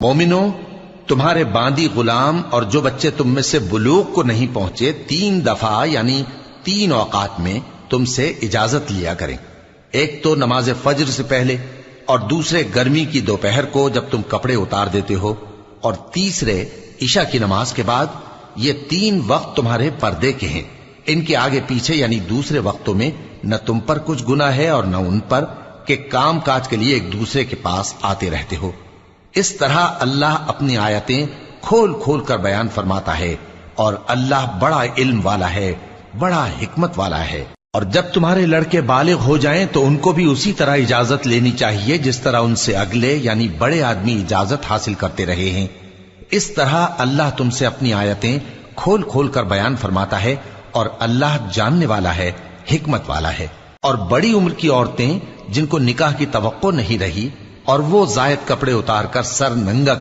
مومنو، تمہارے باندی غلام اور جو بچے تم میں سے بلوغ کو نہیں پہنچے 3 دفعہ یعنی 3 اوقات میں تم سے اجازت لیا کریں، ایک تو نماز فجر سے پہلے، اور دوسرے گرمی کی دوپہر کو جب تم کپڑے اتار دیتے ہو، اور تیسرے عشاء کی نماز کے بعد۔ یہ 3 وقت تمہارے پردے کے ہیں، ان کے آگے پیچھے یعنی دوسرے وقتوں میں نہ تم پر کچھ گناہ ہے اور نہ ان پر کہ کام کاج کے لیے ایک دوسرے کے پاس آتے رہتے ہو۔ اس طرح اللہ اپنی آیتیں کھول کھول کر بیان فرماتا ہے، اور اللہ بڑا علم والا ہے، بڑا حکمت والا ہے۔ اور جب تمہارے لڑکے بالغ ہو جائیں تو ان کو بھی اسی طرح اجازت لینی چاہیے جس طرح ان سے اگلے یعنی بڑے آدمی اجازت حاصل کرتے رہے ہیں۔ اس طرح اللہ تم سے اپنی آیتیں کھول کھول کر بیان فرماتا ہے، اور اللہ جاننے والا ہے، حکمت والا ہے۔ اور بڑی عمر کی عورتیں جن کو نکاح کی توقع نہیں رہی اور وہ زائد کپڑے اتار کر سر ننگا